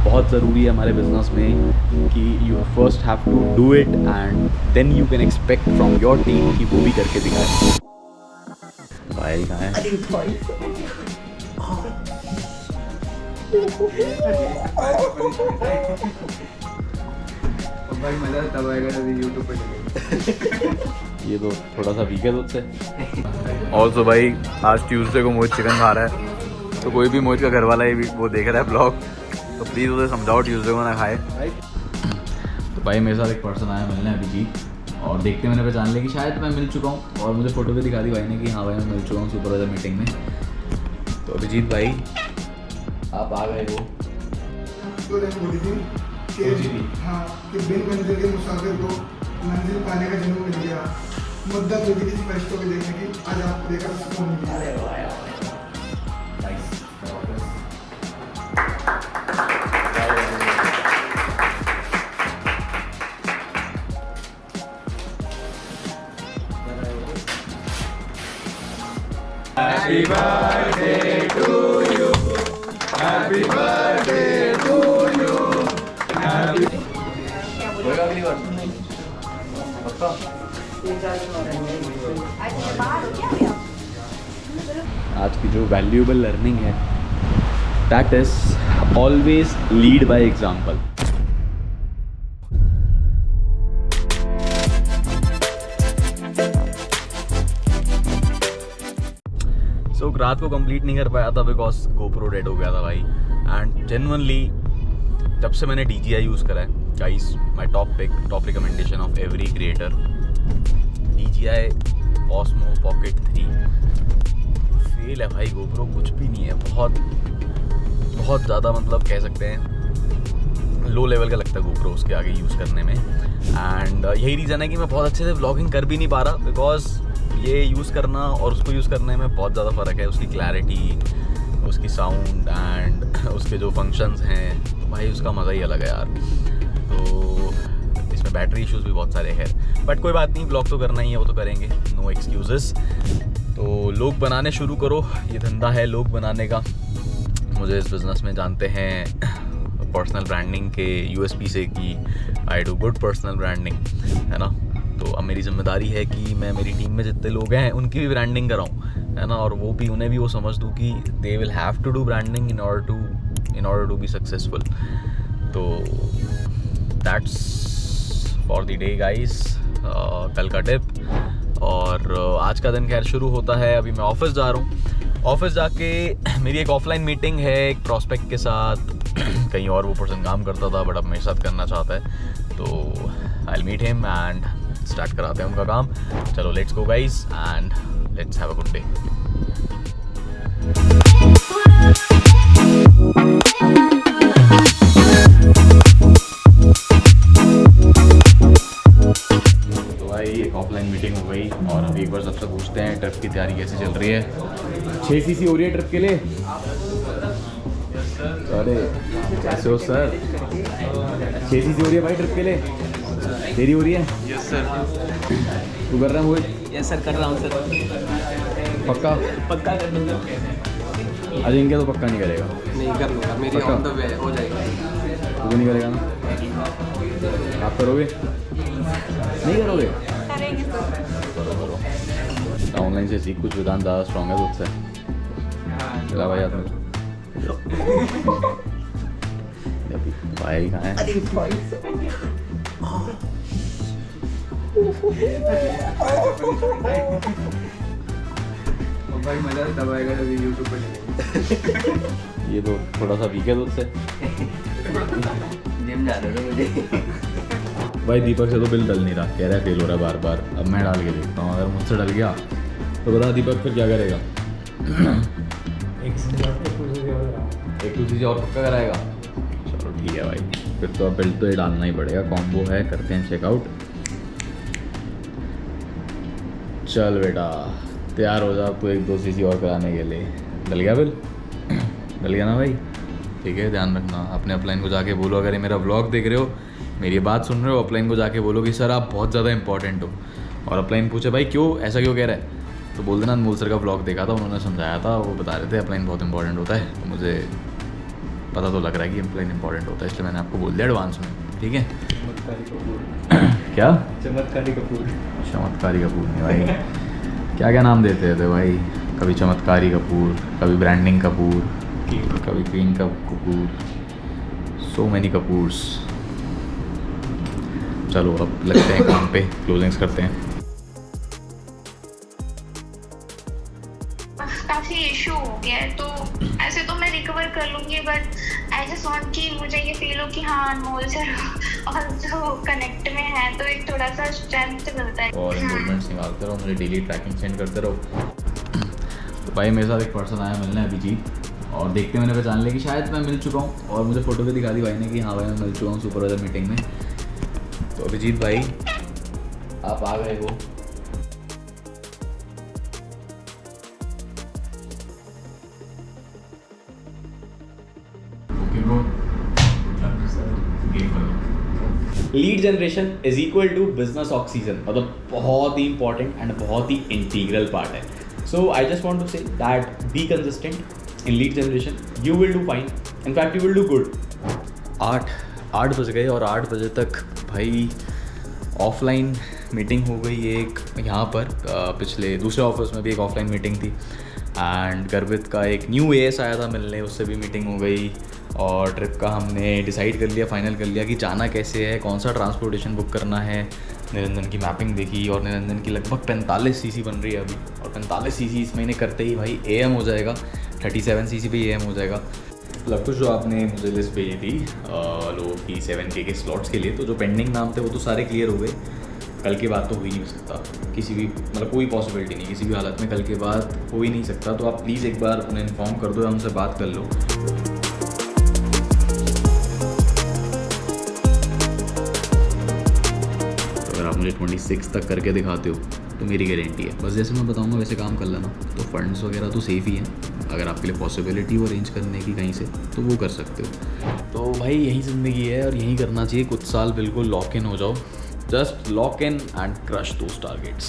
बहुत ज़रूरी है हमारे बिजनेस में कि you first have to do it and then you can expect from your team कि वो भी करके दिखाए। भाई कहाँ है? भाई मजा तब आएगा जब यूट्यूब पर चलेगा। ये तो थोड़ा सा वीक है तुझसे। ऑल्सो भाई आज ट्यूसडे को मोहित चिकन खा रहा है, तो कोई भी मोहित का घर वाला है वो देख रहा है ब्लॉग, तो प्लीज़ उसे समझाओ ट्यूसडे को ना खाए। तो भाई मेरे साथ एक पर्सन आया मिलने अभिजीत, और देखते मैंने पहचान लिया कि शायद मैं मिल चुका हूँ, और मुझे फ़ोटो भी दिखा दी भाई ने कि हाँ भाई मैं मिल चुका हूँ सुपरवाइजर मीटिंग में। तो अभिजीत भाई आप आ गए हो। हाँ कि बिन मंजिल के मुसाफिर को मंजिल पाने का जुनून मिल गया, मुद्दत होगी किसी फरिश्तों को देखने की, आज आपको देखकर सुकून मिल गया। Happy birthday to you. Happy birthday to you. Happy. अगली बार पक्का। आज की जो वैल्यूएबल लर्निंग है that is always lead by example. So रात को कंप्लीट नहीं कर पाया था बिकॉज गोप्रो डेड हो गया था भाई। एंड जेन्युइनली जब से मैंने DJI यूज़ करा है guys, my top recommendation of every creator, DJI Osmo Pocket 3 fail है भाई। गोप्रो कुछ भी नहीं है, बहुत ज़्यादा मतलब कह सकते हैं लो लेवल का लगता है गोप्रो उसके आगे यूज़ करने में। एंड यही रीज़न है कि मैं बहुत अच्छे से व्लॉगिंग कर भी नहीं पा रहा, बिकॉज ये यूज़ करना और उसको यूज़ करने में बहुत ज़्यादा फ़र्क है। उसकी क्लैरिटी, उसकी साउंड एंड उसके जो फंक्शंस हैं, तो भाई उसका मज़ा ही अलग है यार। तो इसमें बैटरी इश्यूज़ भी बहुत सारे हैं, बट कोई बात नहीं, ब्लॉग तो करना ही है, वो तो करेंगे, नो एक्सक्यूज़ेस। तो लोग बनाने शुरू करो, ये धंधा है लोग बनाने का। मुझे इस बिज़नेस में जानते हैं पर्सनल ब्रांडिंग के USP से कि I do good personal branding, है ना। तो अब मेरी जिम्मेदारी है कि मैं मेरी टीम में जितने लोग हैं उनकी भी ब्रांडिंग कराऊँ, है ना, और वो भी उन्हें भी वो समझ दूँ कि they will have to do branding in order to be successful. तो that's for the day guys, कल का टिप। और आज का दिन खैर शुरू होता है, अभी मैं ऑफिस जा रहा हूँ। ऑफिस जाके मेरी एक ऑफलाइन मीटिंग है एक प्रॉस्पेक्ट के साथ। कहीं और वो पर्सन काम करता था बट अब मेरे साथ करना चाहता है, तो I will meet him and start कराते हैं उनका काम। चलो let's go guys and let's have a good day. तो भाई एक ऑफलाइन मीटिंग हो गई और अभी एक बार सबसे पूछते हैं ट्रिप की तैयारी कैसे चल रही है। 6 CC हो रही है ट्रिप के लिए। अरे कैसे हो सर? 6 CC हो रही है भाई ट्रिप के लिए, देरी हो रही है? Yes sir. तू कर रहा है मोहित? यस सर, कर रहा हूँ सर। पक्का कर दूँगा। अजिंक्य तो पक्का नहीं करेगा? नहीं कर लूँगा, मेरी ऑन द वे हो जाएगी। तू नहीं करेगा ना? आप करोगे? नहीं करोगे? करेंगे तो। ऑनलाइन से सीख कुछ, विधान ज़्यादा स्ट्रॉन्ग है तुझसे। चला भाई आदमी भाई कहाँ है? भाई मजा तब आएगा जब यूट्यूब पर चलेगा। ये तो थोड़ा सा वीक है तुझसे। जिम जा रहे थे मुझे। भाई दीपक से तो बिल डल नहीं रहा, कह रहा है फेल हो रहा है बार बार। अब मैं डाल के देखता हूँ, अगर मुझसे डल गया तो बता दीपक फिर क्या करेगा? एक 2 चीज़ें और पक्का कराएगा। चलो ठीक है भाई, फिर तो अब बिल तो ये डालना ही पड़ेगा। कॉम्बो है, करते हैं चेकआउट। चल बेटा तैयार हो जा, तो 1-2 CC और कराने के लिए। डल गया बिल? डल गया ना भाई? ठीक है, ध्यान रखना। अपने अपलाइन को जाके बोलो, अगर ये मेरा व्लॉग देख रहे हो, मेरी बात सुन रहे हो, अपलाइन को जाके बोलो कि सर आप बहुत ज़्यादा इंपॉर्टेंट हो। और अपलाइन पूछे भाई क्यों, ऐसा क्यों कह रहा है, तो बोल देना अनमोल सर का व्लॉग देखा था, उन्होंने समझाया था, वो बता रहे थे अपलाइन बहुत इंपॉर्टेंट होता है, तो मुझे पता तो लग रहा है कि एम्प्लॉइन इंपॉर्टेंट होता है, इसलिए मैंने आपको बोल दिया एडवांस में, ठीक है। चमत्कारी कपूर। क्या? चमत्कारी कपूर। चमत्कारी कपूर नहीं भाई, क्या क्या नाम देते थे भाई, कभी चमत्कारी कपूर, कभी ब्रांडिंग कपूर, कभी queen Kapoor, so many Kapoors. चलो अब लगते हैं काम पे, क्लोजिंग्स करते हैं। काफी इशू हो गया है, तो ऐसे तो मैं रिकवर कर लूंगी, बट आई जस्ट वांट कि मुझे ये फील हो कि हाँ अनमोल सर और जो कनेक्ट में है तो एक थोड़ा सा स्ट्रेंथ मिलता है। और इम्प्रूवमेंट्स निकालते रहो, मुझे डेली ट्रैकिंग सेंड करते रहो। तो भाई मेरे साथ एक पर्सन आया मिलने अभिजीत, और देखते मैंने पहचान लिया कि शायद मैं मिल चुका हूँ, और मुझे फ़ोटो भी दिखा दी भाई ने कि हाँ भाई मैं मिल चुका हूँ सुपरवाइजर मीटिंग में। तो अभिजीत भाई आप आ गए हो। Lead generation is equal to business oxygen, मतलब बहुत ही इंपॉर्टेंट एंड बहुत ही इंटीग्रल पार्ट है। So I just want to say that be consistent in lead generation, you will do fine, in fact you will do good. 8 बज गए और 8 बजे तक भाई ऑफलाइन मीटिंग हो गई एक यहाँ पर, पिछले दूसरे ऑफिस में भी एक ऑफलाइन मीटिंग थी, एंड गर्वित का एक न्यू एएस आया था मिलने, उससे भी मीटिंग हो गई, और ट्रिप का हमने डिसाइड कर लिया, फाइनल कर लिया कि जाना कैसे है, कौन सा ट्रांसपोर्टेशन बुक करना है। निरंजन की मैपिंग देखी, और निरंजन की लगभग 45 सीसी बन रही है अभी, और 45 सीसी इस महीने करते ही भाई एएम हो जाएगा, 37 सीसी पे एएम हो जाएगा। मतलब कुछ जो आपने मुझे लिस्ट भेजी थी लोगों की 7K के स्लॉट्स के लिए, तो जो पेंडिंग नाम थे वो तो सारे क्लियर हो गए। कल के बाद तो हो ही नहीं सकता किसी भी, मतलब कोई पॉसिबिलिटी नहीं किसी भी हालत में, कल के बाद हो ही नहीं सकता। तो आप प्लीज़ एक बार उन्हें इन्फॉर्म कर दो या उनसे बात कर लो। तो अगर आप मुझे 26 तक करके दिखाते हो तो मेरी गारंटी है, बस जैसे मैं बताऊंगा वैसे काम कर लेना। तो फंड्स वगैरह तो सेफ़ ही हैं, अगर आपके लिए पॉसिबिलिटी हो अरेंज करने की कहीं से तो वो कर सकते हो। तो भाई यही ज़िंदगी है और यही करना चाहिए, कुछ साल बिल्कुल लॉक इन हो जाओ, just lock in and crush those targets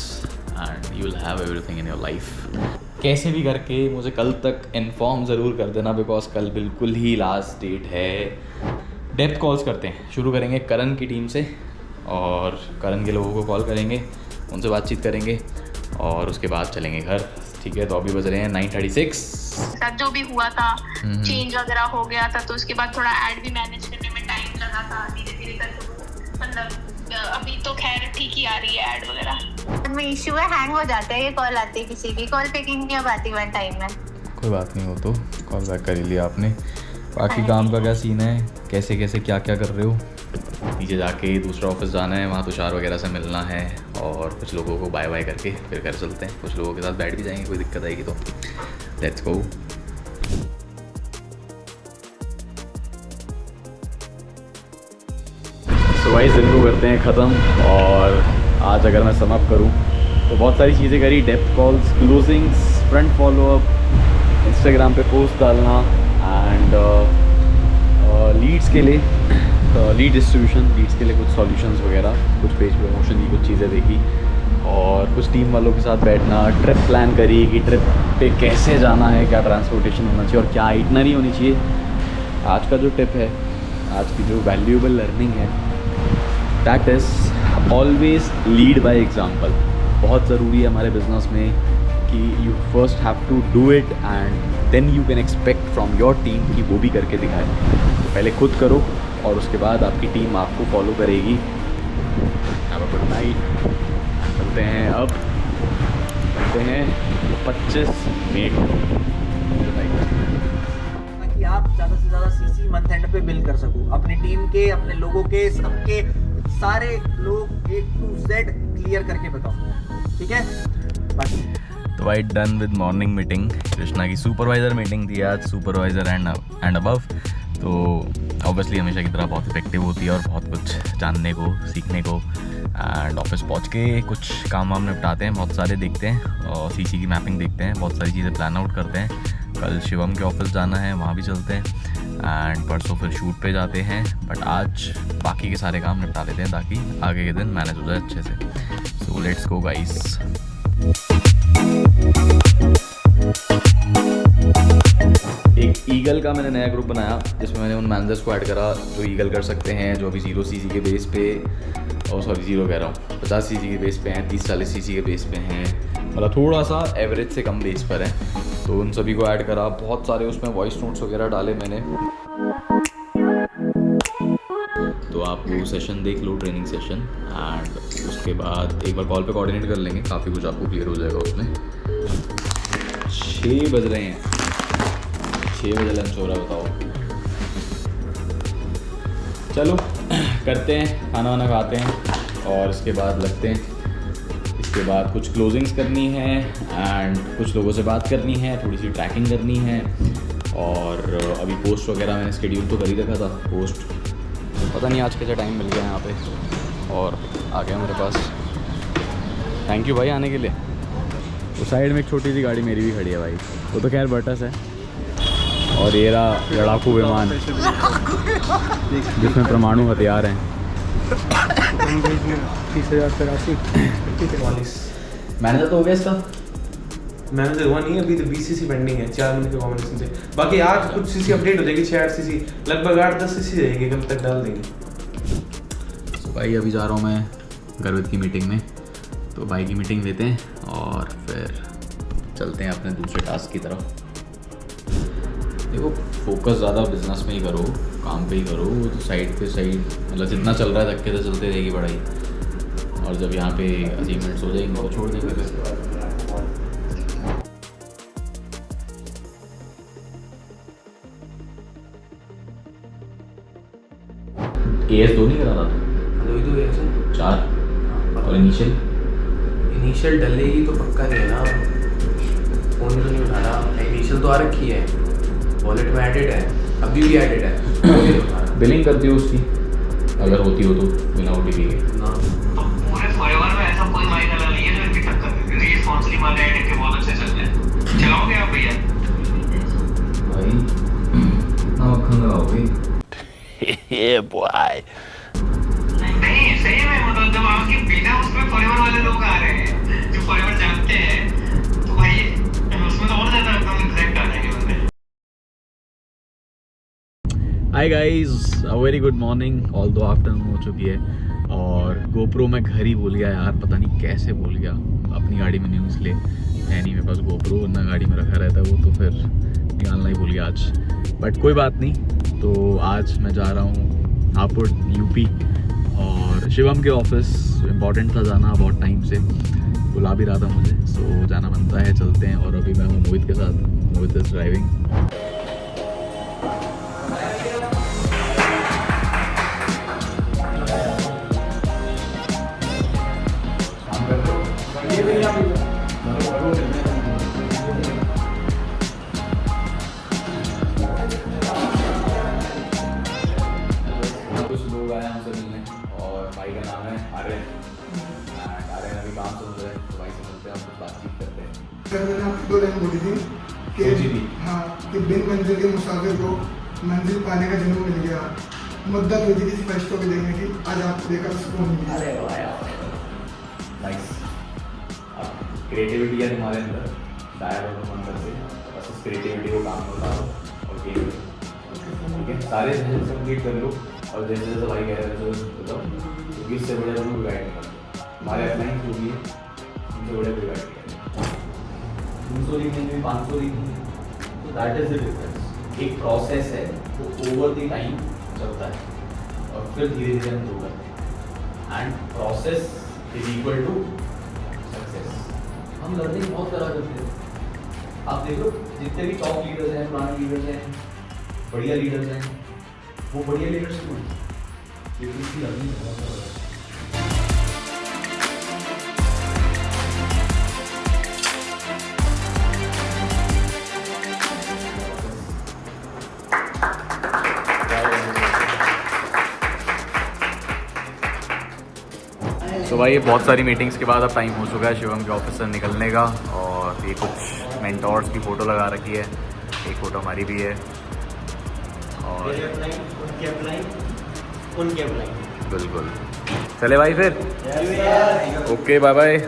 and you will have everything in your life. कैसे भी करके मुझे कल तक इन्फॉर्म ज़रूर कर देना, बिकॉज कल बिल्कुल ही लास्ट डेट है। डेप्थ कॉल्स करते हैं, शुरू करेंगे करण की टीम से, और करण के लोगों को कॉल करेंगे, उनसे बातचीत करेंगे, और उसके बाद चलेंगे घर, ठीक है। तो अभी बज रहे हैं 9:36। जो भी हुआ था चेंज वगैरह हो गया था, तो उसके बाद थोड़ा ऐड भी मैनेज करने में टाइम लगा था, धीरे धीरे करके मतलब अभी तो खैर ठीक ही आ रही है ऐड वगैरह। में इशू है, हैंग हो जाता है, ये कॉल आती है किसी की, कॉल पिकिंग नहीं हो पाती वन टाइम में। कोई बात नहीं, हो तो कॉल बैक कर ही लिया आपने। बाकी काम का क्या सीन है, कैसे कैसे क्या क्या कर रहे हो? नीचे जाके दूसरा ऑफिस जाना है, वहाँ तुषार वगैरह से मिलना है, और कुछ लोगों को बाय बाय करके फिर घर चलते हैं। कुछ लोगों के साथ बैठ भी जाएंगे, कोई दिक्कत आएगी तो। Let's go. तो भाई दिन को करते हैं ख़त्म, और आज अगर मैं सम अप करूँ तो बहुत सारी चीज़ें करी, depth calls, closings, front follow up, Instagram पे पोस्ट डालना, एंड लीड्स के लिए लीड डिस्ट्रीब्यूशन, लीड्स के लिए कुछ सॉल्यूशंस वगैरह, कुछ पेज प्रमोशन की कुछ चीज़ें देखी, और कुछ टीम वालों के साथ बैठना, ट्रिप प्लान करी कि ट्रिप पे कैसे जाना है, क्या ट्रांसपोर्टेशन होना चाहिए और क्या आइटनरी होनी चाहिए। आज का जो टिप है, आज की जो वैल्यूएबल लर्निंग है, that is always lead by example. बहुत ज़रूरी है हमारे बिजनेस में कि you first have to do it and then you can expect from your team कि वो भी करके दिखाए। तो पहले खुद करो और उसके बाद आपकी टीम आपको फॉलो करेगी। Have a good night. चलते हैं अब, चलते हैं 25 मई को। ताकि आप ज़्यादा से ज़्यादा सीसी मंथ एंड पे बिल कर सको, अपनी टीम के, अपने लोगों के, सबके सारे लोग A to Z क्लियर करके बताओ, ठीक है। बाकी तो भाई done with morning meeting. Krishna की सुपरवाइज़र मीटिंग थी आज, सुपरवाइज़र एंड अबव। तो ऑब्वियसली हमेशा की तरह बहुत इफेक्टिव होती है और बहुत कुछ जानने को, सीखने को। एंड ऑफिस पहुंच के कुछ काम वाम निपटाते हैं, बहुत सारे देखते हैं, और सीसी की मैपिंग देखते हैं, बहुत सारी चीज़ें प्लान आउट करते हैं। कल शिवम के ऑफिस जाना है, वहाँ भी चलते हैं, एंड परसों फिर शूट पे जाते हैं। बट आज बाकी के सारे काम निपटा लेते हैं ताकि आगे के दिन मैनेज हो जाए अच्छे से। So let's go guys. एक ईगल ईगल का मैंने नया ग्रुप बनाया जिसमें मैंने उन मैनेजर्स को ऐड करा जो ईगल कर सकते हैं, जो अभी 0 सीसी के बेस पे, और सॉरी 0 कह रहा हूँ, 50 सीसी के बेस पे हैं, 30-40 सीसी के बेस पे हैं, मतलब थोड़ा सा एवरेज से कम बेस पर है। तो उन सभी को ऐड करा, बहुत सारे उसमें वॉइस नोट्स वगैरह डाले मैंने। तो आप वो सेशन देख लो, ट्रेनिंग सेशन, एंड उसके बाद एक बार कॉल पे कोऑर्डिनेट कर लेंगे, काफ़ी कुछ आपको क्लियर हो जाएगा उसमें। 6 बज रहे हैं, 6 बजे लंच हो रहा है, बताओ। चलो करते हैं, खाना वाना खाते हैं और इसके बाद लगते हैं। इसके बाद कुछ क्लोजिंग्स करनी है एंड कुछ लोगों से बात करनी है, थोड़ी सी ट्रैकिंग करनी है, और अभी पोस्ट वगैरह मैंने शेड्यूल तो कर ही रखा था। पोस्ट पता नहीं आज कैसा टाइम मिल गया यहाँ पे और आ गया मेरे पास। थैंक यू भाई आने के लिए। उस साइड में एक छोटी सी गाड़ी मेरी भी खड़ी है भाई, वो तो खैर बटस है, और ये रहा लड़ाकू विमान जिसमें परमाणु हथियार हैं। 30,083 मैनेजर तो हो गया इसका? मैनेजर हुआ नहीं अभी, तो 20 सीसी पेंडिंग है 4 महीने के कॉम्बिनेशन से। बाकी आज कुछ सीसी अपडेट हो जाएगी, 6-8 सीसी, लगभग 8-10 सीसी रहेगी, कल तक डाल देंगे। तो भाई अभी जा रहा हूँ मैं गर्वित की मीटिंग में, तो भाई की मीटिंग लेते हैं और फिर चलते हैं अपने दूसरे टास्क की तरफ। देखो फोकस ज़्यादा बिजनेस में ही करो, काम पे ही करो, तो साइड पे साइड मतलब जितना चल रहा है धक्के से चलते रहेगी पढ़ाई, और जब यहाँ पे अचीवमेंट्स हो जाएंगे तो छोड़ देंगे। AS 2 नहीं करा था? 2 ही तो 4 और इनिशियल डलेगी तो पक्का नहीं है ना, फोन तो नहीं उठा रहा। इनिशियल तो आ रखी है, वॉलेट में एडेड है, अभी भी एडेड है। बिलिंग करती हो उसकी अगर होती हो तो बिना OTP के ना। तो पूरे फॉरएवर में ऐसा कोई मायने नहीं है जो इनकी टक्कर दे दे। ये स्पॉन्सरी वाले आइडिया के बहुत अच्छे चल रहे हैं, चलाओगे आप भैया? भाई इतना मक्खन लगाओगे? नहीं सही में, मतलब जब आपके बिना उसमें फॉरएवर वाले लोग आ रहे हैं जो फॉरएवर जानते हैं, तो भाई उसमें तो और ज्यादा एकदम एग्जैक्ट आ जाएंगे बंदे। Hi guys, a very good morning, all दो आफ्टरनून हो चुकी है, और गोप्रो मैं घर ही भूल गया यार, पता नहीं कैसे भूल गया। अपनी गाड़ी में नहीं इसलिए है नहीं मेरे पास गोप्रो, वरना गाड़ी में रखा रहता है वो, तो फिर निकालना ही भूल गया आज। बट कोई बात नहीं। तो आज मैं जा रहा हूँ हापुड़ UP, और शिवम के ऑफिस इम्पॉर्टेंट था जाना, बहुत टाइम से बुला भी रहा था मुझे, सो जाना बनता है, चलते हैं। और अभी मैं हूँ मोहित के साथ, मोहित इज ड्राइविंग। कुछ लोग आए हमसे मिलने, और भाई का नाम है आर्यन, आर्यन अभी काम चल रहा है, तो भाई से मिलते हैं, हम कुछ बातचीत करते हैं। सर मैंने आपको 2 लाइन बोली थी कि हाँ कि बिन मंजिल के मुसाफिर को मंजिल पाने का जुनून मिल गया, मुद्दत हुई थी किसी फरिश्तों को देखने की, आज आपको देखकर सुकून मिला। अरे वाह, नाइस। अब क्रिएटिविटी है तुम्हारे अंदर, शायद हो तुम अंदर से, बस उस क्रिएटिविटी को काम में उतारो और गेम करो, ठीक है? सारे सेशन से कंप्लीट कर लो, और जैसे जैसे भाई कह रहे थे बताओ, क्योंकि इससे बड़े लोगों को गाइड नहीं करते। हमारे अपलाइन जो भी है उनसे बड़े कोई गाइड नहीं करते। 300 लिखेंगे, 500 लिखेंगे, तो दैट इज द डिफरेंस। एक प्रोसेस है, वो ओवर द टाइम चलता है, और फिर धीरे धीरे हम ग्रो करते हैं, and process is equal to success. हम लर्निंग बहुत करा करते हैं। आप देख लो जितने भी टॉप लीडर्स हैं, पुराने लीडर्स हैं, बढ़िया लीडर्स हैं, वो बढ़िया लीडर्स क्यों हैं? क्योंकि उसकी लर्निंग बहुत ज़्यादा है। तो भाई बहुत सारी मीटिंग्स के बाद अब टाइम हो चुका है शिवम के ऑफिस से निकलने का, और ये कुछ मेंटोर्स की फ़ोटो लगा रखी है, एक फ़ोटो हमारी भी है, और बिल्कुल। चले भाई फिर, ओके बाय बाय।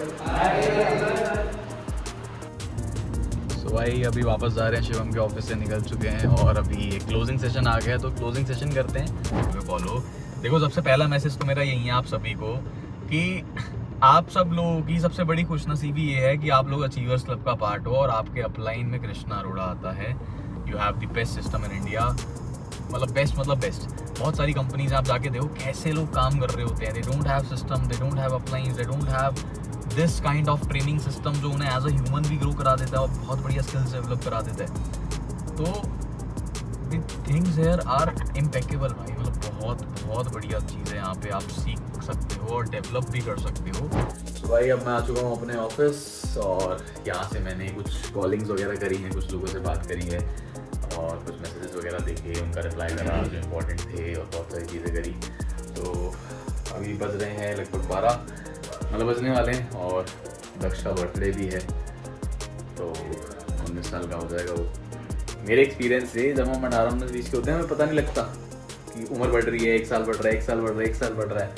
सो तो भाई अभी वापस जा रहे हैं, शिवम के ऑफिस से निकल चुके हैं और अभी एक क्लोजिंग सेशन आ गया है, तो क्लोजिंग सेशन करते हैं। फॉलो देखो, सबसे पहला मैसेज तो मेरा यही है आप सभी को कि आप सब लोगों की सबसे बड़ी खुशनसीबी ये है कि आप लोग अचीवर्स क्लब का पार्ट हो और आपके अपलाइन में कृष्णा अरोड़ा आता है। You have the best system in India, मतलब बेस्ट। बहुत सारी कंपनीज आप जाके देखो कैसे लोग काम कर रहे होते हैं। They don't have system, they don't have अपलाइंस, they don't have this kind of training system जो उन्हें एज अ ह्यूमन भी ग्रो करा देता है और बहुत बढ़िया स्किल्स डेवलप करा देता है। तो थिंग्स हेयर आर इम्पेकेबल भाई, मतलब बहुत बढ़िया चीज़ है। यहाँ पे आप सीख सकते हो और डेवलप भी कर सकते हो। तो भाई अब मैं आ चुका हूँ अपने ऑफिस और यहाँ से मैंने कुछ कॉलिंग्स वगैरह करी हैं, कुछ लोगों से बात करी है और कुछ मैसेजेस वगैरह देखे, उनका रिप्लाई करा जो इम्पोर्टेंट थे और बहुत सारी चीज़ें करी। तो अभी बज रहे हैं लगभग 12, मतलब बजने वाले हैं और दक्ष का बर्थडे भी है, तो 19 साल का हो जाएगा वो। मेरे एक्सपीरियंस से जब हम 18-19-20 के होते हैं हमें पता नहीं लगता कि उम्र बढ़ रही है, 1 साल बढ़ रहा है, 1 साल बढ़ रहा है, 1 साल बढ़ रहा है,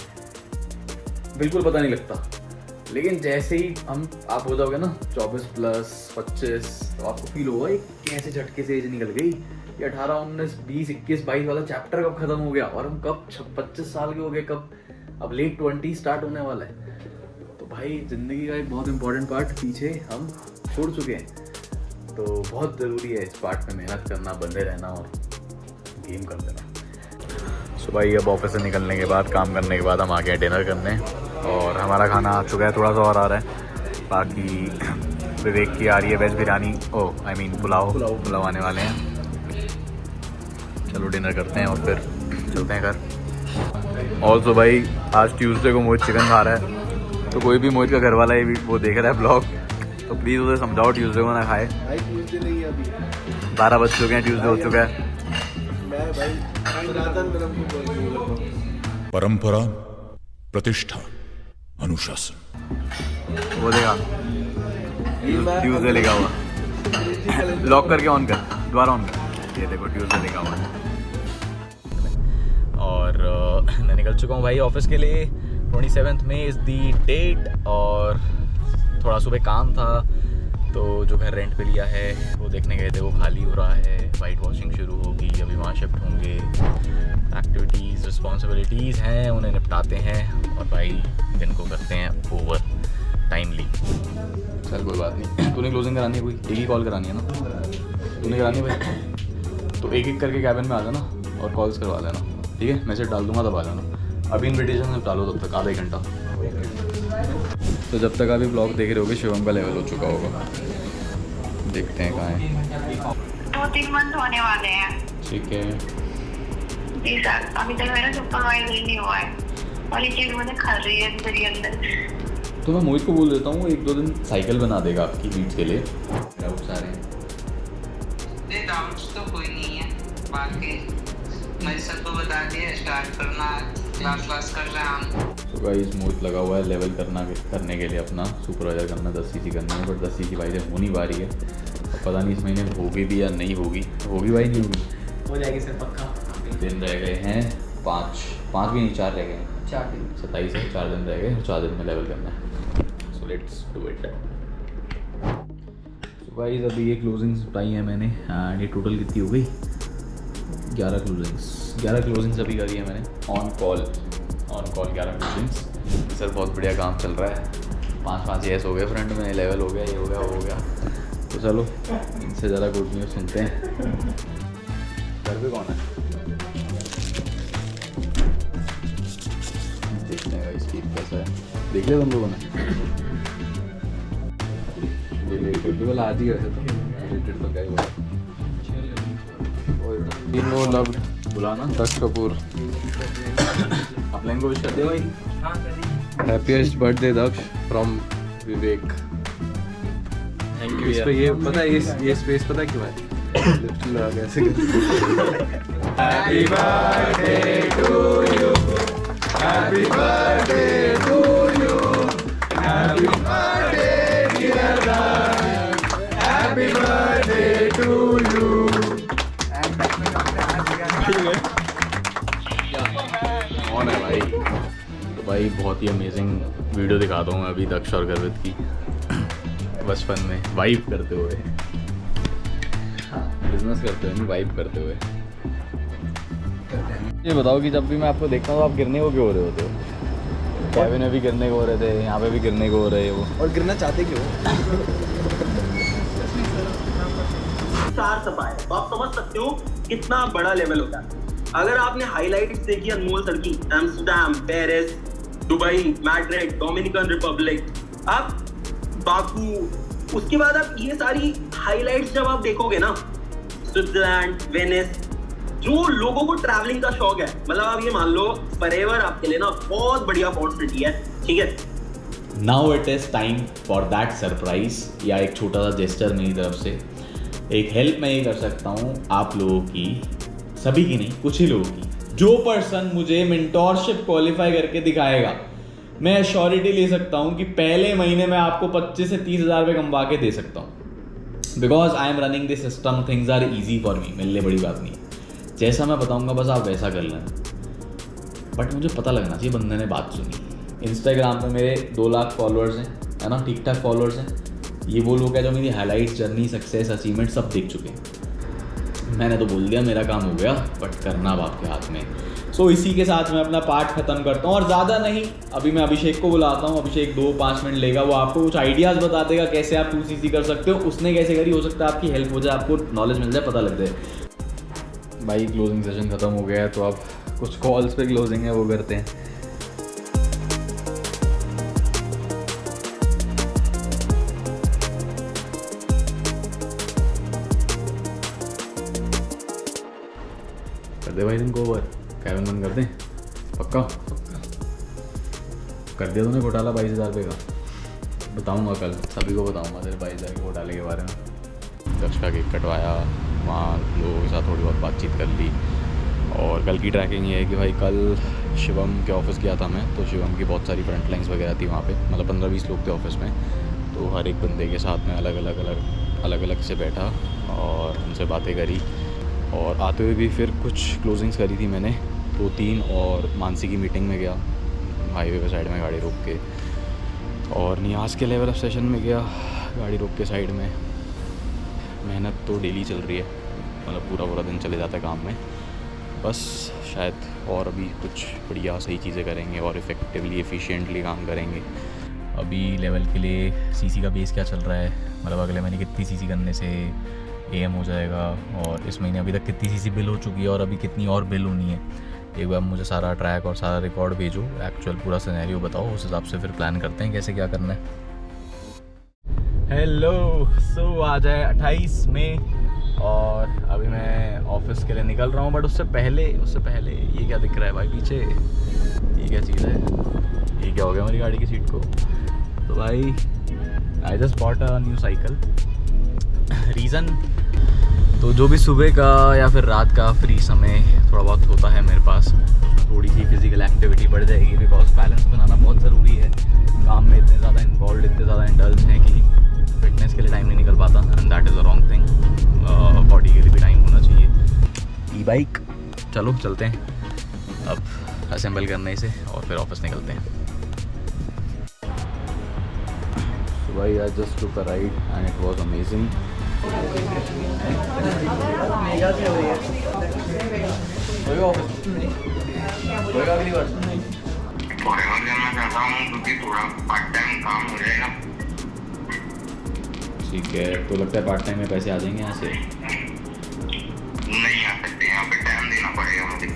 बिल्कुल पता नहीं लगता। लेकिन जैसे ही आप हो जाओगे ना 24 प्लस 25, तो आपको फील होगा ये कैसे झटके से एज निकल गई, ये 18, 19, 20, 21, 22 वाला चैप्टर कब खत्म हो गया और हम कब 25 साल के हो गए, कब अब लेट 20 स्टार्ट होने वाला है। तो भाई ज़िंदगी का एक बहुत इंपॉर्टेंट पार्ट पीछे हम छोड़ चुके हैं, तो बहुत ज़रूरी है इस पार्ट में मेहनत करना, बंदे रहना और गेम कर देना। सो भाई अब ऑफिस से निकलने के बाद, काम करने के बाद हम आ गए डिनर करने और हमारा खाना आ चुका है, थोड़ा सा और आ रहा है। बाकी विवेक की आ रही है वेज बिरयानी, पुलाव आने वाले हैं। चलो डिनर करते हैं और फिर चलते हैं घर। ऑल्सो भाई आज ट्यूसडे को मोहित चिकन खा रहा है, तो कोई भी मोहित का घर वाला वो देख रहा है ब्लॉग, तो प्लीज़ उसे समझाओ ट्यूसडे को ना खाए। 12 बज चुके हैं, ट्यूसडे हो चुका है। परंपरा, प्रतिष्ठा, अनुशासन, वो देखा ट्यूसडे लिखा हुआ, लॉक करके ऑन कर, दोबारा ऑन कर, ये देखो ट्यूसडे लिखा हुआ है। और मैं निकल चुका हूँ भाई ऑफिस के लिए। 27 में इज़ दी डेट और थोड़ा सुबह काम था, तो जो घर रेंट पे लिया है वो देखने गए थे, वो खाली हो रहा है, वाइट वॉशिंग शुरू होगी, अभी वहाँ शिफ्ट होंगे, एक्टिविटीज़ रिस्पॉन्सिबिलिटीज़ हैं उन्हें निपटाते हैं और भाई दिन को करते हैं ओवर टाइमली। चल कोई बात नहीं, तूने क्लोजिंग करानी है, कोई एक ही कॉल करानी है ना, तूने करानी है भाई, तो एक करके कैबिन में आ जाना और कॉल्स करवा देना, ठीक है? मैसेज डाल दूंगा तब आ जाना। अभी इन्विटेशन में डालो तब तक आधा एक घंटा। तो जब तक अभी ब्लॉग देख रहे होगे शिवम का लेवल हो चुका होगा, देखते हैं कहाँ है। 2-3 मंथ होने वाले हैं। ठीक है जी सर, अभी तक मेरा सुपरवाइजर नहीं हुआ है और ये चीज़ मुझे खा रही है अंदर ही अंदर। तो मैं मोहित को बोल देता हूँ 1-2 दिन साइकिल बना देगा आपकी लीड्स के लिए। डाउट्स आ रहे हैं? डाउट्स तो कोई नहीं है, बाकी मैं सबको बता दिया स्टार्ट करना, क्लास कर रहे हैं हम। तो गाइस मोहित लगा हुआ है लेवल करने के लिए, अपना सुपरवाइजर करना, 10 सीसी करनी है, बट 10 सीसी भाई से हो नहीं पा रही है। अब पता नहीं इस महीने होगी भी या नहीं होगी भाई, नहीं होगी, हो जाएगी सर पक्का। दिन रह गए हैं 5 भी नहीं, 4 रह गए हैं, 4 दिन, 27 है, 4 दिन रह गए और 4 दिन में लेवल करना है। So let's do it. So guys अभी ये क्लोजिंग्स बताई हैं मैंने एंड ये टोटल कितनी हो गई? 11 क्लोजिंग्स अभी करी है मैंने ऑन कॉल 11 क्लोजिंग्स। सर बहुत बढ़िया काम चल रहा है, 5 येस हो गए फ्रंट में, लेवल हो गया, ये हो गया, वो हो गया। तो चलो इनसे ज़्यादा गुड न्यूज़ सुनते हैं। घर पे कौन है? देखते हैं भाई स्टीव कैसा है, देख लिया तुम लोगों ने? केवल आज ही वैसे तो क्या ही हुआ, लव बुलाना दक्ष कपूर। अपने को विश कर दे भाई। Happiest birthday Daksh from Vivek. Thank you. इस पे ये पता है, ये स्पेस पता है क्यों है? लिफ्ट लगा कैसे? Happy birthday to you, happy birthday to you, happy birthday dear Daksh, happy birthday to you. कौन है भाई? तो भाई बहुत ही अमेजिंग वीडियो दिखाता हूँ मैं अभी दक्ष और गर्वित की बचपन में वाइब करते हुए। बिजनेस करते हुए नहीं, वाइब करते हुए। ये बताओ कि जब भी मैं आपको देखता हूँ तो आप गिरने को क्यों हो रहे होते हो? कैबिन में भी गिरने को हो रहे थे, यहाँ पे भी गिरने को हो रहे हैं वो। और गिरना चाहते क्यों? चार सफा है तो आप समझ सकते हो कितना बड़ा लेवल होता है। अगर आपने हाइलाइट्स देखी अनमोल सर की, Amsterdam, Paris, Dubai, Madrid, Dominican Republic, आप बाकू, उसके बाद आप ये सारी हाइलाइट्स जब आप देखोगे ना, स्विट्जरलैंड, वेनिस, जो लोगों को ट्रैवलिंग का शौक है, मतलब आप ये मान लो फॉरएवर आपके लिए ना बहुत बढ़िया अपॉर्चुनिटी है, ठीक है। Now it is time for that surprise, या एक छोटा सा जेस्चर मेरी तरफ से। एक हेल्प मैं ये कर सकता हूँ आप लोगों की, सभी की नहीं, कुछ ही लोगों की। जो पर्सन मुझे मेंटोरशिप क्वालिफाई करके दिखाएगा, मैं अश्योरिटी ले सकता हूँ कि पहले महीने में आपको 25 से 30 हज़ार रुपये कमवा के दे सकता हूँ। Because I am running this system, things are easy for me, मेरे लिए बड़ी बात नहीं है। जैसा मैं बताऊँगा बस आप वैसा कर लेना। बट मुझे पता लगना चाहिए बंदे ने बात सुनी। इंस्टाग्राम पे मेरे 2 लाख फॉलोअर्स हैं, है ना, ठीक ठाक फॉलोअर्स हैं। ये वो लोग हैं जो मेरी हाईलाइट्स, जर्नी, सक्सेस, अचीवमेंट सब देख चुके हैं। मैंने तो बोल दिया मेरा काम हो गया, बट करना अब आपके हाथ में। सो इसी के साथ मैं अपना पार्ट ख़त्म करता हूँ और ज़्यादा नहीं, अभी मैं अभिषेक को बुलाता हूँ। अभिषेक 2-5 मिनट लेगा, वो आपको कुछ आइडियाज़ बता देगा कैसे आप 2cc कर सकते हो। उसने कैसे करी, हो सकता है आपकी हेल्प हो जाए, आपको नॉलेज मिल जाए, पता लग जाए। भाई क्लोजिंग सेशन ख़त्म हो गया है, तो अब कुछ कॉल्स पे क्लोजिंग है वो करते हैं। कर दे भाई इनको ओवर, कैबिन बंद कर दें, पक्का कर दिया तूने घोटाला 22,000 रुपये का। बताऊंगा कल, सभी को बताऊंगा तेरे 22,000 के घोटाले के बारे में। दक्ष का केक कटवाया, वहाँ लोगों के साथ थोड़ी बहुत बातचीत कर ली। और कल की ट्रैकिंग ये है कि भाई कल शिवम के ऑफिस गया था मैं, तो शिवम की बहुत सारी फ्रंट लाइन्स वगैरह थी वहाँ पे, मतलब 15-20 लोग थे ऑफिस में। तो हर एक बंदे के साथ में अलग अलग से बैठा और उनसे बातें करी। और आते हुए भी फिर कुछ क्लोजिंग्स करी थी मैंने 2-3, और मानसी की मीटिंग में गया हाईवे पे साइड में गाड़ी रोक के, और नियाज़ के लेवल ऑफ सेशन में गया गाड़ी रोक के साइड में। मेहनत तो डेली चल रही है, मतलब पूरा दिन चले जाता है काम में। बस शायद और अभी कुछ बढ़िया सही चीज़ें करेंगे और इफ़ेक्टिवली एफिशिएंटली काम करेंगे। अभी लेवल के लिए सीसी का बेस क्या चल रहा है, मतलब अगले महीने कितनी सीसी करने से एम हो जाएगा, और इस महीने अभी तक कितनी सीसी बिल हो चुकी है और अभी कितनी और बिल होनी है। एक बार मुझे सारा ट्रैक और सारा रिकॉर्ड भेजो, एक्चुअल पूरा सिनेरियो बताओ, उस हिसाब से फिर प्लान करते हैं कैसे क्या करना है। हेलो, सो आज है 28 मई और अभी मैं ऑफिस के लिए निकल रहा हूँ। बट उससे पहले ये क्या दिख रहा है भाई पीछे, ये क्या चीज़ है, ये क्या हो गया मेरी गाड़ी की सीट को। तो भाई I just bought a new cycle. Reason तो जो भी सुबह का या फिर रात का फ्री समय थोड़ा बहुत होता है मेरे पास, उसमें थोड़ी सी फिजिकल एक्टिविटी बढ़ जाएगी। बिकॉज बैलेंस बनाना बहुत ज़रूरी है, काम में इतने ज़्यादा इन्वॉल्व, इतने ज़्यादा इंडल्ज हैं कि फिटनेस के लिए टाइम नहीं निकल पाता, and that is a wrong thing. Body के लिए भी टाइम होना चाहिए। ई बाइक, चलो चलते हैं अब असेंबल करने से और फिर ऑफिस निकलते हैं। So I just took a ride and it was amazing. Forever करना चाहता हूँ क्योंकि थोड़ा पार्ट टाइम काम हो जाएगा। ठीक है, तो लगता है पार्ट टाइम में पैसे आ जाएंगे यहाँ से? नहीं आ सकते, यहाँ पे टाइम देना पड़ेगा मुझे।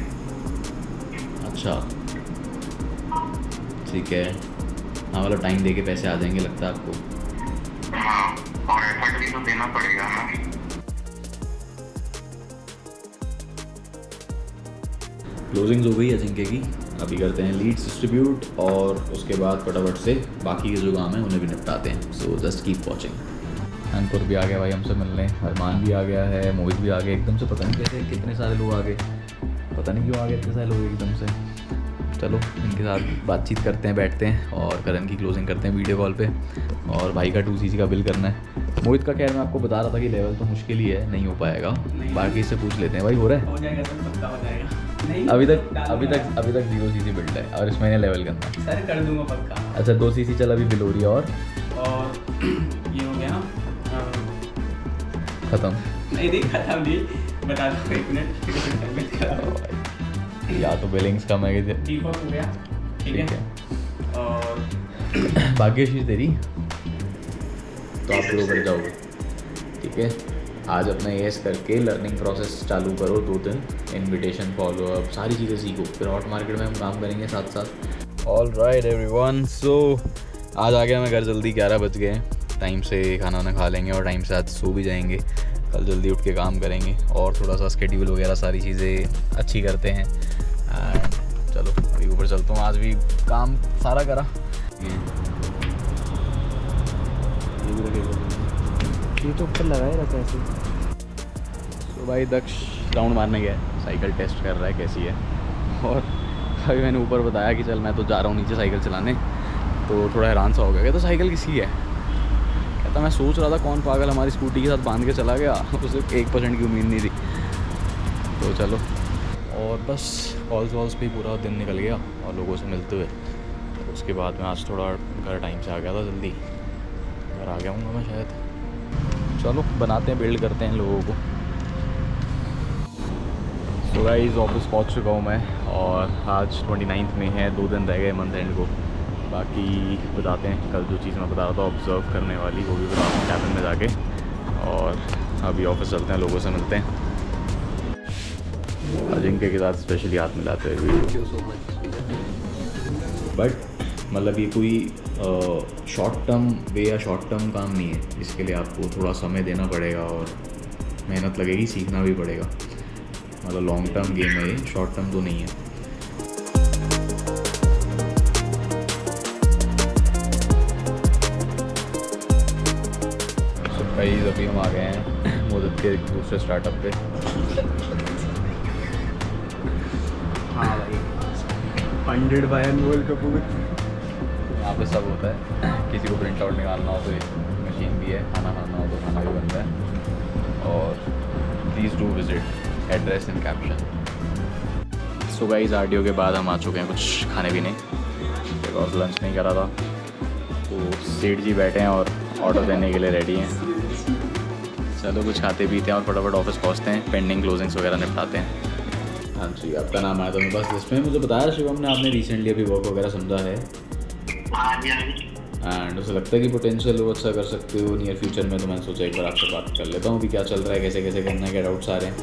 अच्छा ठीक है, हाँ मतलब टाइम दे के पैसे आ जाएंगे लगता है आपको? हाँ, और एफर्ट भी तो देना पड़ेगा ना। क्लोजिंग्स हो गई अजिंक्य की, अभी करते हैं लीड्स डिस्ट्रीब्यूट और उसके बाद फटाफट से बाकी के जो काम है उन्हें भी निपटाते हैं। So just keep watching. Ankur भी आ गया भाई हमसे मिलने, अरमान भी आ गया है, मोहित भी आ गया एकदम से, पता नहीं कैसे कितने सारे लोग आ गए, पता नहीं क्यों आ गए इतने सारे लोग एकदम से। चलो इनके साथ बातचीत करते हैं, बैठते हैं और करण की क्लोजिंग करते हैं वीडियो कॉल पे। और भाई का 2cc का बिल करना है। मोहित का खैर मैं आपको बता रहा था कि लेवल तो मुश्किल ही है, नहीं हो पाएगा, बाकी इससे पूछ लेते हैं। भाई हो रहा है? हो जाएगा सर, पक्का हो जाएगा। नहीं अभी तक 0cc बिल्ड है और इस महीने लेवल करना है। सर कर दूंगा पक्का। अच्छा 2cc चल अभी बिल हो रही है और ये हो गया ख़त्म। नहीं देखा था अभी, बता दो 1 मिनट या तो बिलिंग्स कम है कि डिफॉल्ट हो गया, ठीक है। और बाकी चीज़ तेरी तो आप शुरू कर जाओगे, ठीक है। आज अपना येस करके लर्निंग प्रोसेस चालू करो, 2 दिन इनविटेशन फॉलो अप सारी चीज़ें सीखो, फिर हॉट मार्केट में हम काम करेंगे साथ साथ। ऑल राइट एवरीवन, सो आज आ गया मैं घर जल्दी, 11 बज गए। टाइम से खाना वाना खा लेंगे और टाइम से आज सो भी जाएंगे। कल जल्दी उठ के काम करेंगे और थोड़ा सा स्केड्यूल वगैरह सारी चीज़ें अच्छी करते हैं। एंड चलो अभी ऊपर चलता हूँ, आज भी काम सारा करा। ये तो ऊपर लगाए रहता है ऐसे। तो भाई दक्ष राउंड मारने गया, साइकिल टेस्ट कर रहा है कैसी है। और अभी मैंने ऊपर बताया कि चल मैं तो जा रहा हूँ नीचे साइकिल चलाने, तो थोड़ा हैरान सा हो गया। कहता साइकिल किसी है? कहता मैं सोच रहा था कौन पागल हमारी स्कूटी के साथ बांध के चला गया, उसे 1% की उम्मीद नहीं थी। तो चलो, और बस कॉल्स वॉल्स पे पूरा दिन निकल गया और लोगों से मिलते हुए। तो उसके बाद मैं आज थोड़ा घर टाइम से आ गया था, जल्दी घर आ गया हूँ मैं शायद। चलो बनाते हैं, बिल्ड करते हैं लोगों को। तो गाइस ऑफिस पहुंच चुका हूँ मैं और आज 29 में है, 2 दिन रह गए मंथ एंड को। बाकी बताते हैं, कल जो चीज़ मैं बता रहा था ऑब्जर्व करने वाली, वो भी बताता हूँ कैबिन में जाके। और अभी ऑफिस चलते हैं, लोगों से मिलते हैं। अजिंक्य के साथ स्पेशली हाथ मिलाते हुए, बट मतलब ये कोई शॉर्ट टर्म वे या शॉर्ट टर्म काम नहीं है। इसके लिए आपको थोड़ा समय देना पड़ेगा और मेहनत लगेगी, सीखना भी पड़ेगा। मतलब लॉन्ग टर्म गेम है ये, शॉर्ट टर्म तो नहीं है। तो गाइस अभी हम आ गए हैं मोदत के दूसरे स्टार्टअप पे। हाँ भाई, फंडेड बाय अनमोल कपूर। यहाँ पे सब होता है, किसी को प्रिंट आउट निकालना हो तो मशीन भी है, खाना खाना हो तो खाना भी बनता है। और please do visit, address in caption. So guys RTO के बाद हम आ चुके हैं कुछ खाने पीने, बिकॉज लंच नहीं करा था। तो सेठ जी बैठे हैं और ऑर्डर देने के लिए रेडी हैं। चलो कुछ खाते पीते हैं और फटाफट ऑफिस पहुँचते हैं, पेंडिंग क्लोजिंग्स वगैरह निपटाते हैं। हाँ जी, आपका नाम आया था मेरे पास लिस्ट में, मुझे बताया शिवम ने आपने रिसेंटली अभी वर्क वगैरह समझा है एंड उसे लगता है कि पोटेंशियल वो अच्छा कर सकते हो नियर फ्यूचर में। तो मैंने सोचा एक बार आपसे बात कर लेता हूँ, अभी क्या चल रहा है, कैसे कैसे करना है, क्या डाउट्स आ रहे हैं।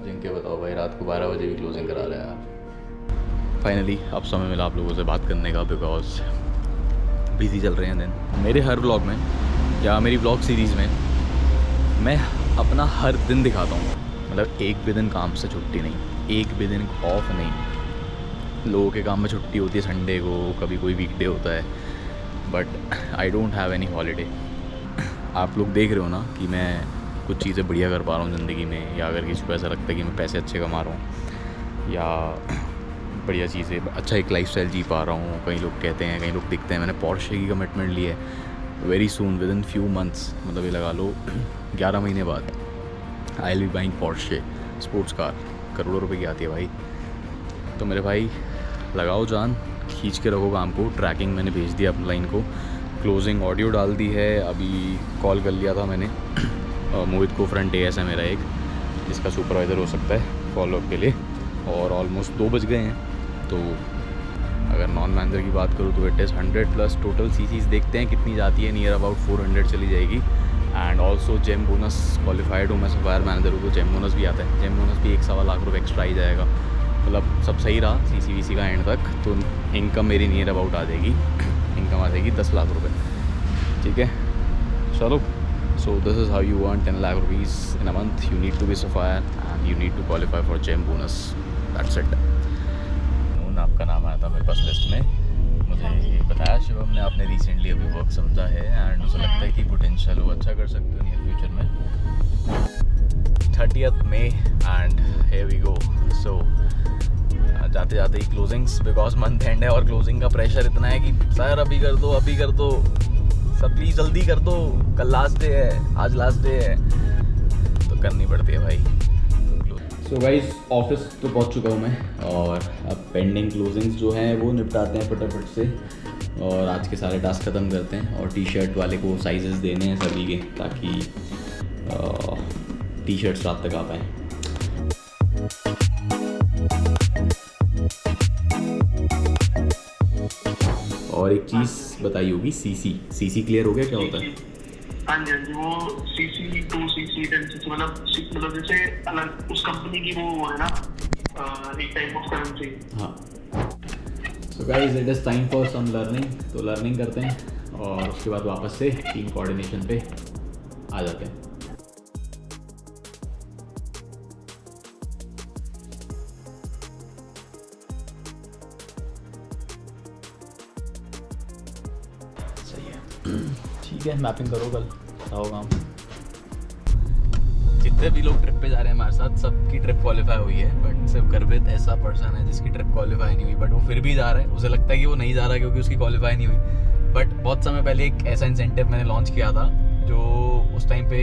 जिनके बताओ भाई, रात को 12 बजे भी क्लोजिंग करा रहा है यार। फाइनली अब समय मिला आप लोगों से बात करने का, बिकॉज बिजी चल रहे हैं दिन। मेरे हर व्लॉग में या मेरी व्लॉग सीरीज़ में मैं अपना हर दिन दिखाता हूँ। मतलब एक भी दिन काम से छुट्टी नहीं, एक भी दिन ऑफ नहीं। लोगों के काम में छुट्टी होती है संडे को, कभी कोई वीकडे होता है, but I don't have any holiday. आप लोग देख रहे हो ना कि मैं कुछ चीज़ें बढ़िया कर पा रहा हूँ ज़िंदगी में, या अगर किसी को ऐसा लगता है कि मैं पैसे अच्छे कमा रहा हूँ या बढ़िया चीज़ें, अच्छा एक लाइफस्टाइल जी पा रहा हूँ। कई लोग कहते हैं, कई लोग दिखते हैं, मैंने पोर्शे की कमिटमेंट ली है very soon, with in few months, मतलब ये लगा लो 11 महीने बाद I will be buying Porsche sports car, करोड़ों रुपए की आती है भाई। तो मेरे भाई लगाओ जान, खींच के रखो काम को। ट्रैकिंग मैंने भेज दिया अपलाइन को, क्लोजिंग ऑडियो डाल दी है, अभी कॉल कर लिया था मैंने मोहित को, फ्रंट एएस है मेरा एक, जिसका सुपरवाइज़र हो सकता है फॉलोअप के लिए। और ऑलमोस्ट 2 बज गए हैं। तो अगर नॉन मैनेजर की बात करूँ तो इट इज़ 100+ टोटल सीसीज, देखते हैं कितनी जाती है, नियर अबाउट 400 चली जाएगी। And also gem bonus qualified हूँ मैं, सफायर मैनेजर हूँ, तो जेम बोनस भी आता है। जेम बोनस भी 1.25 लाख रुपये एक्स्ट्रा ही जाएगा। मतलब सब सही रहा सीसीवीसी का एंड तक, तो इनकम मेरी नियर अबाउट आ जाएगी, इनकम आ जाएगी 10 लाख रुपये, ठीक है। चलो, so this is how you earn 10 lakh rupees in a month. You need to be sapphire and you need to qualify for gem bonus, that's it. आपका नाम आया था मेरे पास लिस्ट में, मुझे बताया शिवम ने आपने रिसेंटली अभी वर्क समझा है एंड मुझे लगता है कि पोटेंशियल वो अच्छा कर सकते हो नियर फ्यूचर में। 30th May and here we go. So जाते जाते ही क्लोजिंग्स, बिकॉज मंथ एंड है और क्लोजिंग का प्रेशर इतना है कि सर अभी कर दो, अभी कर दो, सब प्लीज़ जल्दी कर दो, कल लास्ट डे है, आज लास्ट डे है, तो करनी पड़ती है भाई। सो गाइस ऑफिस तो पहुंच चुका हूँ मैं और अब पेंडिंग क्लोजिंग्स जो हैं वो निपटाते हैं फटाफट से। और आज के सारे टास्क ख़त्म करते हैं और टी शर्ट वाले को साइजेस देने हैं सभी के, ताकि टी शर्ट्स रात तक आ पाएँ। और एक चीज़ बताई होगी, सीसी क्लियर हो गया क्या होता है? हाँ जी, वो CC 2 CC 10 CC मतलब जैसे अलग उस कंपनी की वो है ना, एक टाइप ऑफ करेंसी। हाँ। So guys, it is time for some learning. तो लर्निंग करते हैं और उसके बाद वापस से टीम कोऑर्डिनेशन पे आ जाते हैं। ठीक है, मैपिंग करो, कल बताओ काम। जितने भी लोग ट्रिप पे जा रहे हैं हमारे साथ, सबकी ट्रिप क्वालिफाई हुई है, बट सिर्फ गर्भित ऐसा पर्सन है जिसकी ट्रिप क्वालिफाई नहीं हुई, बट वो फिर भी जा रहा है। उसे लगता है कि वो नहीं जा रहा क्योंकि उसकी क्वालिफाई नहीं हुई, बट बहुत समय पहले एक ऐसा इंसेंटिव मैंने लॉन्च किया था जो उस टाइम पे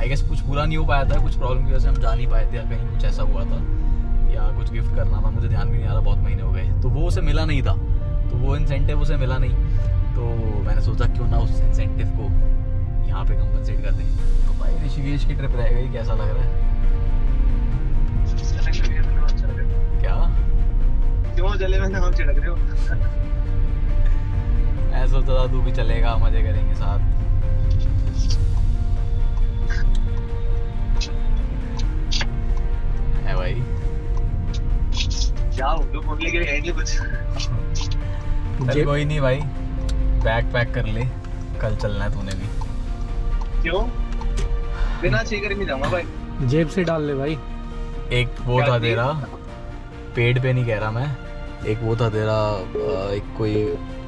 आई गेस कुछ पूरा नहीं हो पाया था, कुछ प्रॉब्लम की वजह से हम जा नहीं पाए थे, या कहीं कुछ ऐसा हुआ था, या कुछ गिफ्ट करना था, मुझे ध्यान भी नहीं आ रहा, बहुत महीने हो गए। तो वो उसे मिला नहीं था, तो वो इंसेंटिव उसे मिला नहीं, तो मैंने सोचा क्यों ना उस इंसेंटिव को यहाँ पे कंपनसेट कर दें। तो भाई ऋषिकेश की ट्रिप रह गई, कैसा लग रहा है? क्या क्यों जले में नाम छिड़क रहे हो? मैं सोचा था तू भी चलेगा, मजे करेंगे साथ। है भाई, क्या हो गया? फोन लेके है नहीं कुछ? चल कोई नहीं भाई, बैग पैक कर ले, कल चलना है तूने भी। क्यों? बिना चेक करके नहीं जाऊंगा भाई। जेब से डाल ले भाई। एक वो था तेरा, पेड पे नहीं कह रहा मैं, एक वो था तेरा, एक कोई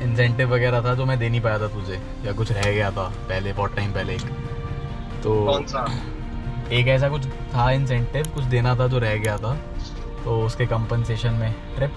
इंसेंटिव वगैरह था जो मैं दे नहीं पाया था तुझे, या कुछ रह गया था पहले, बहुत टाइम पहले एक। तो कौन सा? एक ऐसा कुछ था इंसेंटिव, कुछ देना था जो रह गया था, तो उसके कंपनसेशन में ट्रिप